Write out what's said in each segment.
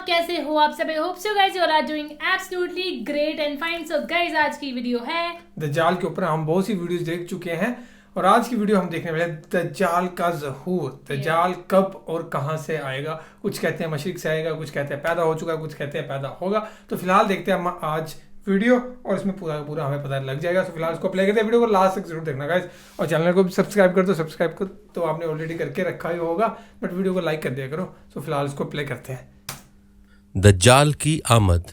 आप कैसे हो? आप सब hope so guys you are doing absolutely great and fine. So guys आज की वीडियो है दज्जाल के ऊपर। हम बहुत सी वीडियोस देख चुके हैं और आज की वीडियो हम देखने वाले हैं दज्जाल का ज़हूर। दज्जाल कब और कहां से आएगा। कुछ कहते हैं मशरिक से आएगा, कुछ कहते हैं पैदा हो चुका है, कुछ कहते हैं पैदा होगा। तो फिलहाल देखते हैं हम आज वीडियो और इसमें पूरा पूरा हमें पता लग जाएगा। तो फिलहाल इसको प्ले करते हैं, वीडियो को लास्ट तक जरूर देखना गाइस। और चैनल को भी सब्सक्राइब कर दो। सब्सक्राइब कर तो आपने ऑलरेडी करके रखा ही होगा, बट वीडियो को लाइक कर दिया करो। तो फिलहाल इसको प्ले करते हैं। दज्जाल की आमद।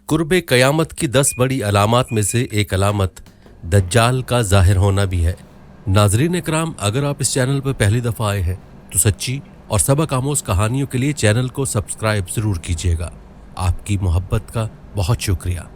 कुर्बे क़यामत की 10 बड़ी अलामात में से एक अलामत दज्जाल का ज़ाहिर होना भी है। नाज़रीन इकराम, अगर आप इस चैनल पर पहली दफ़ा आए हैं तो सच्ची और सबक आमोज़ कहानियों के लिए चैनल को सब्सक्राइब ज़रूर कीजिएगा। आपकी मोहब्बत का बहुत शुक्रिया।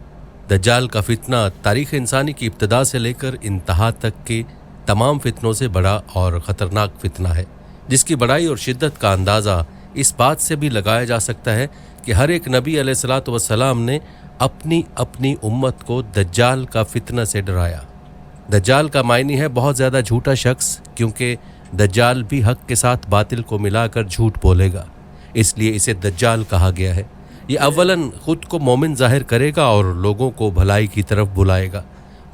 दज्जाल का फितना तारीख़ इंसानी की इब्तिदा से लेकर इंतहा तक के तमाम फितनों से बड़ा और ख़तरनाक फितना है, जिसकी बड़ाई और शिद्दत का अंदाज़ा इस बात से भी लगाया जा सकता है कि हर एक नबी अलैहिस्सलातु वस्सलाम ने अपनी अपनी उम्मत को दज्जाल का फितना से डराया। दज्जाल का मायनी है बहुत ज़्यादा झूठा शख्स, क्योंकि दज्जाल भी हक के साथ बातिल को मिलाकर झूठ बोलेगा, इसलिए इसे दज्जाल कहा गया है। ये अव्वलन ख़ुद को मोमिन ज़ाहिर करेगा और लोगों को भलाई की तरफ बुलाएगा,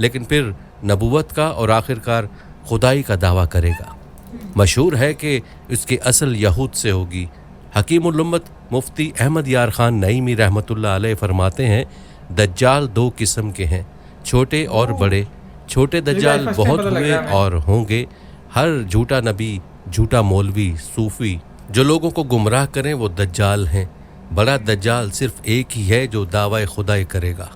लेकिन फिर नबूवत का और आखिरकार खुदाई का दावा करेगा। मशहूर है कि इसकी असल यहूद से होगी। हकीमुल उम्मत मुफ्ती अहमद यार खान नईमी रहमतुल्लाह अलैह फरमाते हैं, दज्जाल 2 किस्म के हैं, छोटे और बड़े। छोटे दज्जाल बहुत हुए और होंगे। हर झूठा नबी, झूठा मौलवी, सूफ़ी जो लोगों को गुमराह करें वो दज्जाल हैं। बड़ा दज्जाल सिर्फ एक ही है जो दावा खुदाई करेगा।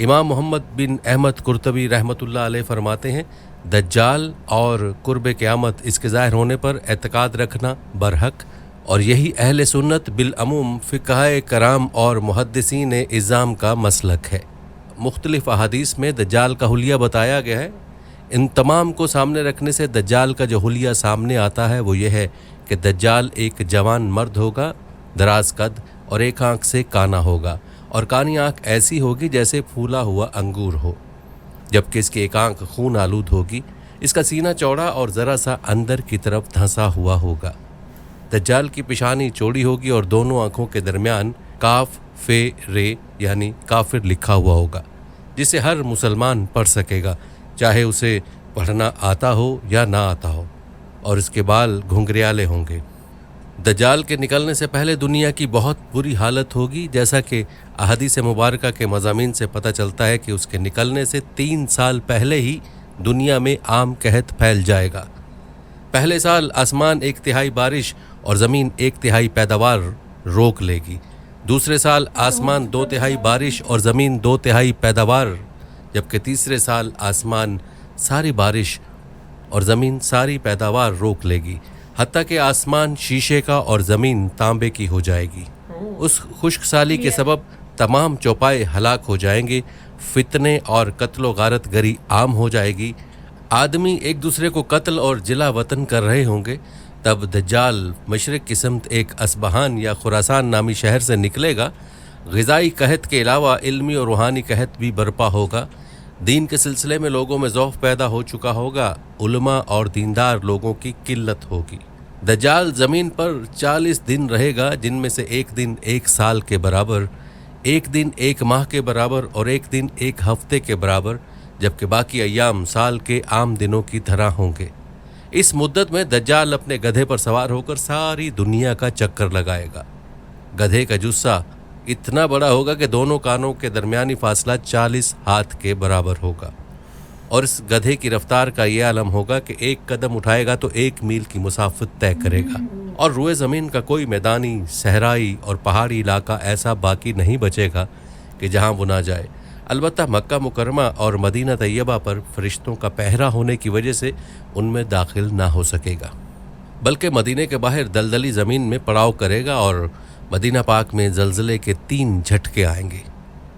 इमाम मोहम्मद बिन अहमद कुर्तबी रहमतुल्लाह अलैह फरमाते हैं, दज्जाल और कुर्बे क़यामत इसके ज़ाहिर होने पर एतकाद रखना बरहक, और यही अहले सुन्नत बिलअमूम फ़िक़हाए कराम और मुहद्दिसीन इज़ाम का मसलक है। मुख्तलिफ अहादीस में दज्जाल का हुलिया बताया गया है। इन तमाम को सामने रखने से दज्जाल का जो हुलिया सामने आता है वो ये है कि दज्जाल एक जवान मर्द होगा, दराज कद और एक आँख से काना होगा, और कानी आँख ऐसी होगी जैसे फूला हुआ अंगूर हो, जबकि इसकी एक आँख खून आलूद होगी। इसका सीना चौड़ा और ज़रा सा अंदर की तरफ धंसा हुआ होगा। दज्जाल की पेशानी चौड़ी होगी और दोनों आँखों के दरमियान काफ फे रे यानी काफिर लिखा हुआ होगा, जिसे हर मुसलमान पढ़ सकेगा, चाहे उसे पढ़ना आता हो या ना आता हो, और इसके बाल घुंघरियाले होंगे। दज्जाल के निकलने से पहले दुनिया की बहुत बुरी हालत होगी, जैसा कि अहादीस मुबारका के मज़ामीन से पता चलता है कि उसके निकलने से 3 साल पहले ही दुनिया में आम कहत फैल जाएगा। पहले साल आसमान 1/3 बारिश और ज़मीन 1/3 पैदावार रोक लेगी। दूसरे साल आसमान 2/3 बारिश और ज़मीन 2/3 पैदावार, जबकि तीसरे साल आसमान सारी बारिश और ज़मीन सारी पैदावार रोक लेगी, हत्ता कि आसमान शीशे का और ज़मीन तांबे की हो जाएगी। उस खुश्क साली के सबब तमाम चौपाए हलाक हो जाएंगे, फितने और कत्ल गारत गरी आम हो जाएगी, आदमी एक दूसरे को कत्ल और जिला वतन कर रहे होंगे। तब दज्जाल मशरिक की समत एक असबहान या खुरासान नामी शहर से निकलेगा। ग़िज़ाई कहत के अलावा इल्मी और रूहानी कहत भी बर्पा होगा। दीन के सिलसिले में लोगों में ज़ौफ़ पैदा हो चुका होगा। उलमा और दीनदार लोगों की किल्लत होगी। दज्जाल ज़मीन पर 40 दिन रहेगा, जिनमें से एक दिन 1 साल के बराबर, एक दिन 1 माह के बराबर और एक दिन 1 हफ्ते के बराबर, जबकि बाकी अय्याम साल के आम दिनों की तरह होंगे। इस मुद्दत में दज्जाल अपने गधे पर सवार होकर सारी दुनिया का चक्कर लगाएगा। गधे का जुस्सा इतना बड़ा होगा कि दोनों कानों के दरमियानी फासला 40 हाथ के बराबर होगा, और इस गधे की रफ्तार का ये आलम होगा कि 1 कदम उठाएगा तो 1 मील की मुसाफत तय करेगा, और रुए ज़मीन का कोई मैदानी, सहराई और पहाड़ी इलाका ऐसा बाकी नहीं बचेगा कि जहाँ वो ना जाए। अलबत्ता मक्का मुकरमा और मदीना तैयबा पर फरिश्तों का पहरा होने की वजह से उनमें दाखिल ना हो सकेगा, बल्कि मदीने के बाहर दलदली ज़मीन में पड़ाव करेगा, और मदीना पाक में ज़लज़ले के 3 झटके आएंगे,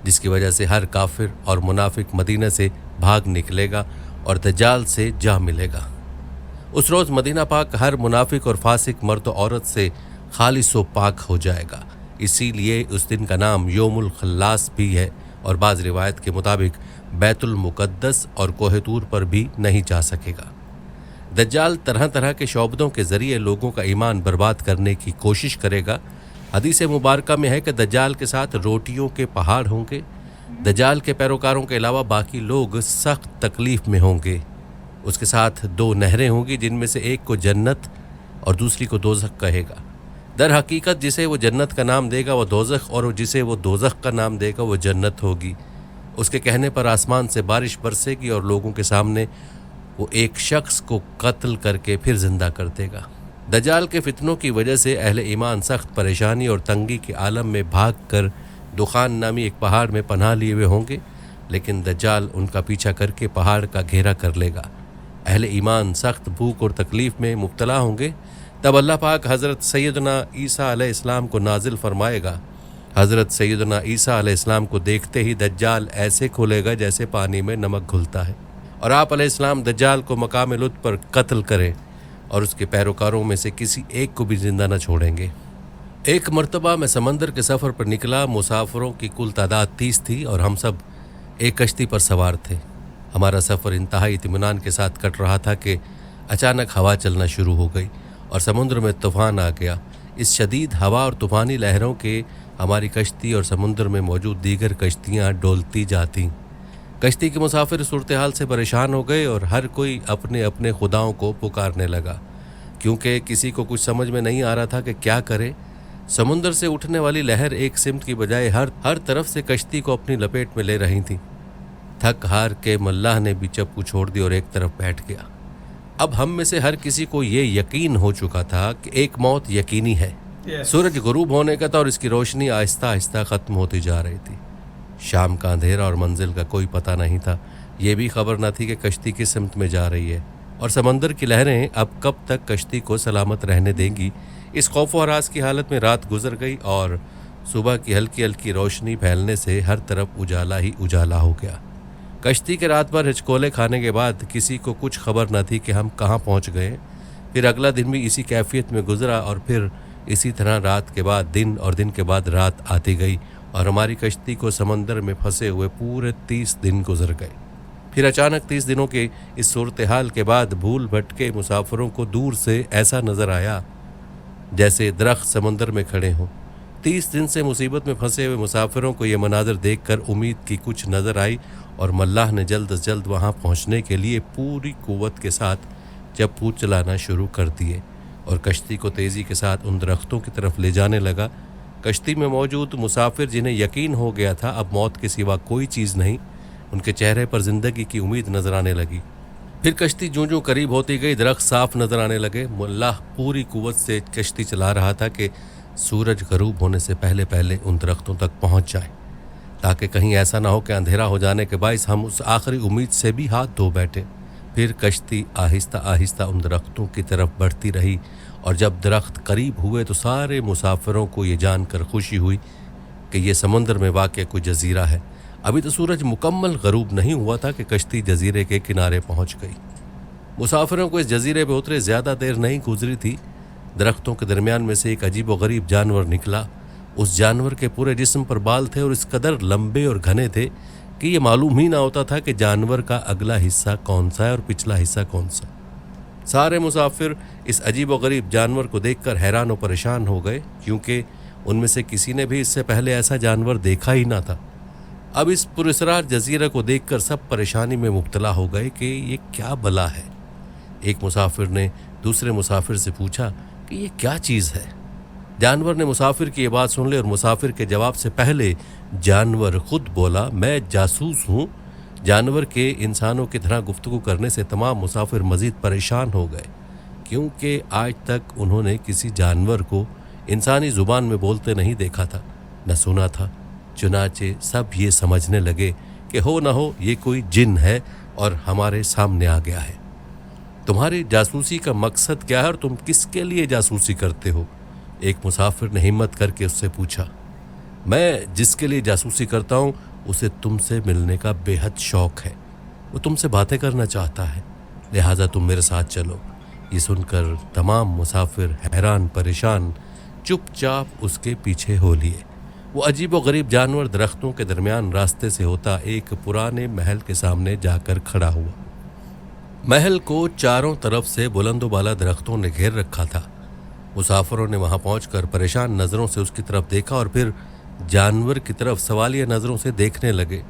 जिसकी वजह से हर काफिर और मुनाफिक मदीना से भाग निकलेगा और दज्जाल से जा मिलेगा। उस रोज़ मदीना पाक हर मुनाफिक और फासिक मर्द औरत से खालिस व पाक हो जाएगा। इसीलिए उस दिन का नाम योमुल खल्लास भी है, और बाज़ रिवायत के मुताबिक बैतुल मुक़द्दस और कोह तूर पर भी नहीं जा सकेगा। दज्जाल तरह तरह के शौबदों के ज़रिए लोगों का ईमान बर्बाद करने की कोशिश करेगा। حدیث مبارکہ میں ہے کہ دجال کے ساتھ روٹیوں کے پہاڑ ہوں گے. دجال کے پیروکاروں کے علاوہ باقی لوگ سخت تکلیف میں ہوں گے. اس کے ساتھ 2 نہریں ہوں گی جن میں سے ایک کو جنت اور دوسری کو دوزخ کہے گا. در حقیقت جسے وہ جنت کا نام دے گا وہ دوزخ، اور جسے وہ دوزخ کا نام دے گا وہ جنت ہوگی. اس کے کہنے پر آسمان سے بارش برسے گی اور لوگوں کے سامنے وہ ایک شخص کو قتل کر کے پھر زندہ کر دے گا. دجال کے فتنوں کی وجہ سے اہل ایمان سخت پریشانی اور تنگی کے عالم میں بھاگ کر دخان نامی ایک پہاڑ میں پناہ لیے ہوئے ہوں گے، لیکن دجال ان کا پیچھا کر کے پہاڑ کا گھیرا کر لے گا. اہل ایمان سخت بھوک اور تکلیف میں مبتلا ہوں گے. تب اللہ پاک حضرت سیدنا عیسیٰ علیہ السلام کو نازل فرمائے گا. حضرت سیدنا عیسیٰ علیہ السلام کو دیکھتے ہی دجال ایسے کھلے گا جیسے پانی میں نمک گھلتا ہے، اور آپ علیہ السلام دجال کو مقام لطف پر قتل کریں اور اس کے پیروکاروں میں سے کسی ایک کو بھی زندہ نہ چھوڑیں گے. ایک مرتبہ میں سمندر کے سفر پر نکلا. مسافروں کی کل تعداد 30 تھی اور ہم سب ایک کشتی پر سوار تھے. ہمارا سفر انتہائی اطمینان کے ساتھ کٹ رہا تھا کہ اچانک ہوا چلنا شروع ہو گئی اور سمندر میں طوفان آ گیا. اس شدید ہوا اور طوفانی لہروں کے ہماری کشتی اور سمندر میں موجود دیگر کشتیاں ڈولتی جاتیں. کشتی کے مسافر صورتحال سے پریشان ہو گئے اور ہر کوئی اپنے اپنے خداؤں کو پکارنے لگا، کیونکہ کسی کو کچھ سمجھ میں نہیں آ رہا تھا کہ کیا کرے. سمندر سے اٹھنے والی لہر ایک سمت کی بجائے ہر طرف سے کشتی کو اپنی لپیٹ میں لے رہی تھی. تھک ہار کے ملاح نے بھی چپو چھوڑ دی اور ایک طرف بیٹھ گیا. اب ہم میں سے ہر کسی کو یہ یقین ہو چکا تھا کہ ایک موت یقینی ہے. سورج غروب ہونے کا تھا اور اس کی روشنی آہستہ آہستہ ختم ہوتی جا رہی تھی. شام کا اندھیرا اور منزل کا کوئی پتہ نہیں تھا. یہ بھی خبر نہ تھی کہ کشتی کس سمت میں جا رہی ہے اور سمندر کی لہریں اب کب تک کشتی کو سلامت رہنے دیں گی. اس خوف و ہراس کی حالت میں رات گزر گئی اور صبح کی ہلکی ہلکی روشنی پھیلنے سے ہر طرف اجالا ہی اجالا ہو گیا. کشتی کے رات بھر ہچکولے کھانے کے بعد کسی کو کچھ خبر نہ تھی کہ ہم کہاں پہنچ گئے. پھر اگلا دن بھی اسی کیفیت میں گزرا اور پھر اسی طرح رات کے بعد دن اور دن کے بعد رات آتی گئی اور ہماری کشتی کو سمندر میں پھنسے ہوئے پورے 30 دن گزر گئے. پھر اچانک 30 دنوں کے اس صورتحال کے بعد بھول بھٹکے مسافروں کو دور سے ایسا نظر آیا جیسے درخت سمندر میں کھڑے ہوں. 30 دن سے مصیبت میں پھنسے ہوئے مسافروں کو یہ مناظر دیکھ کر امید کی کچھ نظر آئی اور ملاح نے جلد از جلد وہاں پہنچنے کے لیے پوری قوت کے ساتھ چپو چلانا شروع کر دیے اور کشتی کو تیزی کے ساتھ ان درختوں کی طرف لے جانے لگا. کشتی میں موجود مسافر جنہیں یقین ہو گیا تھا اب موت کے سوا کوئی چیز نہیں، ان کے چہرے پر زندگی کی امید نظر آنے لگی. پھر کشتی جوں قریب ہوتی گئی درخت صاف نظر آنے لگے. ملاح پوری قوت سے کشتی چلا رہا تھا کہ سورج غروب ہونے سے پہلے پہلے ان درختوں تک پہنچ جائے، تاکہ کہیں ایسا نہ ہو کہ اندھیرا ہو جانے کے باعث ہم اس آخری امید سے بھی ہاتھ دھو بیٹھے. پھر کشتی آہستہ آہستہ ان درختوں کی طرف بڑھتی رہی اور جب درخت قریب ہوئے تو سارے مسافروں کو یہ جان کر خوشی ہوئی کہ یہ سمندر میں واقع کوئی جزیرہ ہے. ابھی تو سورج مکمل غروب نہیں ہوا تھا کہ کشتی جزیرے کے کنارے پہنچ گئی. مسافروں کو اس جزیرے پہ اترے زیادہ دیر نہیں گزری تھی. درختوں کے درمیان میں سے ایک عجیب و غریب جانور نکلا. اس جانور کے پورے جسم پر بال تھے اور اس قدر لمبے اور گھنے تھے کہ یہ معلوم ہی نہ ہوتا تھا کہ جانور کا اگلا حصہ کون سا ہے اور پچھلا حصہ کون سا. سارے مسافر اس عجیب و غریب جانور کو دیکھ کر حیران و پریشان ہو گئے، کیونکہ ان میں سے کسی نے بھی اس سے پہلے ایسا جانور دیکھا ہی نہ تھا. اب اس پراسرار جزیرے کو دیکھ کر سب پریشانی میں مبتلا ہو گئے کہ یہ کیا بلا ہے. ایک مسافر نے دوسرے مسافر سے پوچھا کہ یہ کیا چیز ہے. جانور نے مسافر کی یہ بات سن لی اور مسافر کے جواب سے پہلے جانور خود بولا، میں جاسوس ہوں. جانور کے انسانوں کی طرح گفتگو کرنے سے تمام مسافر مزید پریشان ہو گئے، کیونکہ آج تک انہوں نے کسی جانور کو انسانی زبان میں بولتے نہیں دیکھا تھا نہ سنا تھا. چنانچہ سب یہ سمجھنے لگے کہ ہو نہ ہو یہ کوئی جن ہے اور ہمارے سامنے آ گیا ہے. تمہاری جاسوسی کا مقصد کیا ہے اور تم کس کے لیے جاسوسی کرتے ہو؟ ایک مسافر نے ہمت کر کے اس سے پوچھا. میں جس کے لیے جاسوسی کرتا ہوں اسے تم سے ملنے کا بے حد شوق ہے. وہ تم سے باتیں کرنا چاہتا ہے، لہٰذا تم میرے ساتھ چلو. یہ سن کر تمام مسافر حیران پریشان چپ چاپ اس کے پیچھے ہو لیے. وہ عجیب و غریب جانور درختوں کے درمیان راستے سے ہوتا ایک پرانے محل کے سامنے جا کر کھڑا ہوا. محل کو چاروں طرف سے بلند و بالا درختوں نے گھیر رکھا تھا. मुसाफिरों ने वहां पहुंचकर परेशान नज़रों से उसकी तरफ देखा और फिर जानवर की तरफ सवालिया नज़रों से देखने लगे।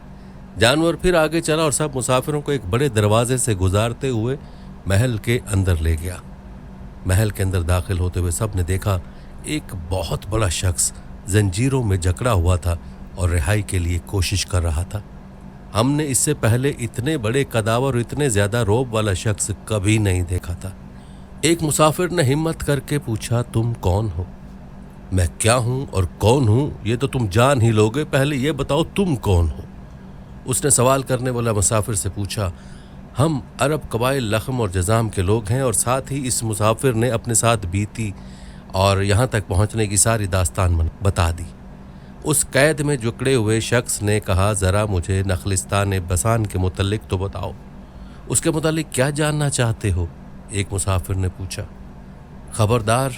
जानवर फिर आगे चला और सब मुसाफिरों को एक बड़े दरवाजे से गुजारते हुए महल के अंदर ले गया। महल के अंदर दाखिल होते हुए सब ने देखा एक बहुत बड़ा शख्स जंजीरों में जकड़ा हुआ था और रिहाई के लिए कोशिश कर रहा था। हमने इससे पहले इतने बड़े कदावर और इतने ज़्यादा रौब वाला शख्स कभी नहीं देखा था। एक मुसाफिर ने हिम्मत करके पूछा, तुम कौन हो? मैं क्या हूँ और कौन हूँ ये तो तुम जान ही लोगे, पहले ये बताओ तुम कौन हो? उसने सवाल करने वाला मुसाफिर से पूछा, हम अरब कबाइल लखम और जज़ाम के लोग हैं। और साथ ही इस मुसाफिर ने अपने साथ बीती और यहाँ तक पहुँचने की सारी दास्तान बता दी। उस कैद में जकड़े हुए शख्स ने कहा, ज़रा मुझे नखलिस्तान बसान के मुतल्लिक तो बताओ, उसके मुतल्लिक क्या जानना चाहते हो? एक मुसाफिर ने पूछा। खबरदार,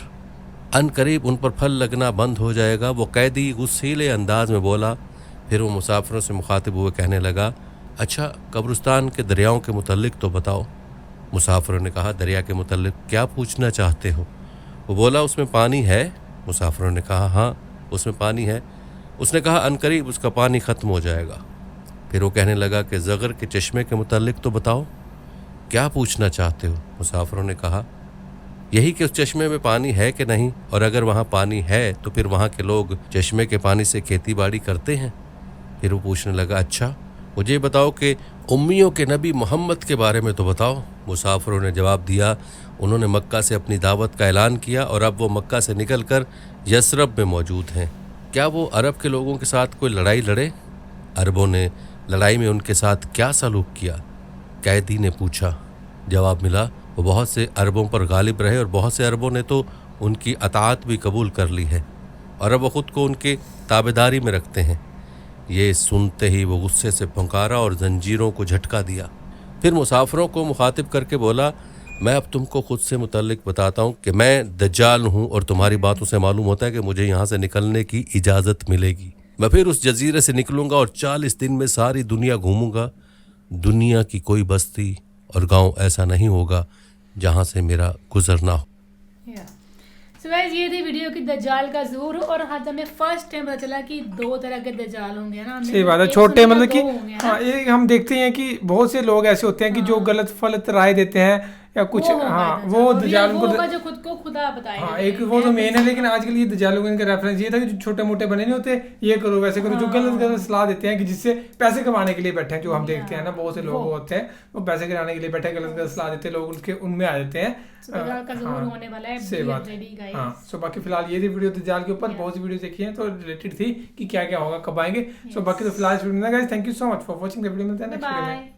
अनकरीब उन पर फल लगना बंद हो जाएगा, वो कैदी गुस्सीले अंदाज में बोला। फिर वो मुसाफिरों से मुखातिब हुए कहने लगा, अच्छा कब्रिस्तान के दरियाओं के मुतल्लिक तो बताओ। मुसाफिरों ने कहा, दरिया के मुतल्लिक क्या पूछना चाहते हो? वो बोला, उसमें पानी है? मुसाफिरों ने कहा, हाँ उसमें पानी है। उसने कहा, अनकरीब उसका पानी ख़त्म हो जाएगा। फिर वो कहने लगा कि ज़गर के चश्मे के मुतल्लिक तो बताओ, क्या पूछना चाहते हो? मुसाफिरों ने कहा, यही कि उस चश्मे में पानी है कि नहीं, और अगर वहाँ पानी है तो फिर वहाँ के लोग चश्मे के पानी से खेती बाड़ी करते हैं? फिर वो पूछने लगा, अच्छा मुझे बताओ कि उम्मियों के नबी मोहम्मद के बारे में तो बताओ। मुसाफिरों ने जवाब दिया, उन्होंने मक्का से अपनी दावत का ऐलान किया और अब वो मक्का से निकलकर यसरब में मौजूद हैं। क्या वो अरब के लोगों के साथ कोई लड़ाई लड़े? अरबों ने लड़ाई में उनके साथ क्या सलूक किया? कैदी ने पूछा। जवाब मिला, वो बहुत से अरबों पर गालिब रहे और बहुत से अरबों ने तो उनकी अताअत भी कबूल कर ली है और अब वो ख़ुद को उनके ताबेदारी में रखते हैं। ये सुनते ही वो गुस्से से पुकारा और जंजीरों को झटका दिया। फिर मुसाफिरों को मुखातिब करके बोला, मैं अब तुमको खुद से मुतल्लिक बताता हूँ कि मैं दज्जाल हूँ और तुम्हारी बातों से मालूम होता है कि मुझे यहाँ से निकलने की इजाज़त मिलेगी। मैं फिर उस जजीरे से निकलूँगा और 40 दिन में सारी दुनिया घूमूँगा। दुनिया की कोई बस्ती और गांव ऐसा नहीं होगा जहाँ से मेरा गुजरना हो। सो गाइस, ये थी वीडियो की दज्जाल का ज़हूर। और आज हमें फर्स्ट टाइम पता चला कि 2 तरह के दज्जाल होंगे ना। सही बात है, छोटे मतलब कि हाँ, ये हम देखते हैं कि बहुत से लोग ऐसे होते हैं कि जो गलत फलत राय देते हैं या कुछ, हाँ वो दज्जाल वो जो खुद को खुदा बताएगा। हाँ, एक वो तो मेन है, लेकिन आजकल ये दज्जालों का इनका रेफरेंस ये था कि जो छोटे मोटे बने नहीं होते, ये करो वैसे करो, जो गलत सलाह देते हैं कि जिससे पैसे कमाने के लिए बैठे हैं, जो हम देखते हैं ना बहुत से लोग होते हैं वो पैसे कमाने के लिए बैठे गलत सलाह देते हैं, लोग उनके उनमें आ जाते हैं। होने वाला है, सही बात है। हाँ, सो बाकी फिलहाल ये थी वीडियो दज्जाल के ऊपर। बहुत सी वीडियो देखी है तो रिलेटेड थी कि क्या क्या होगा, कब आएंगे। सो बाकी तो फिलहाल वीडियो में guys, thank you so much for watching the video. मिलते हैं नेक्स्ट वीडियो में।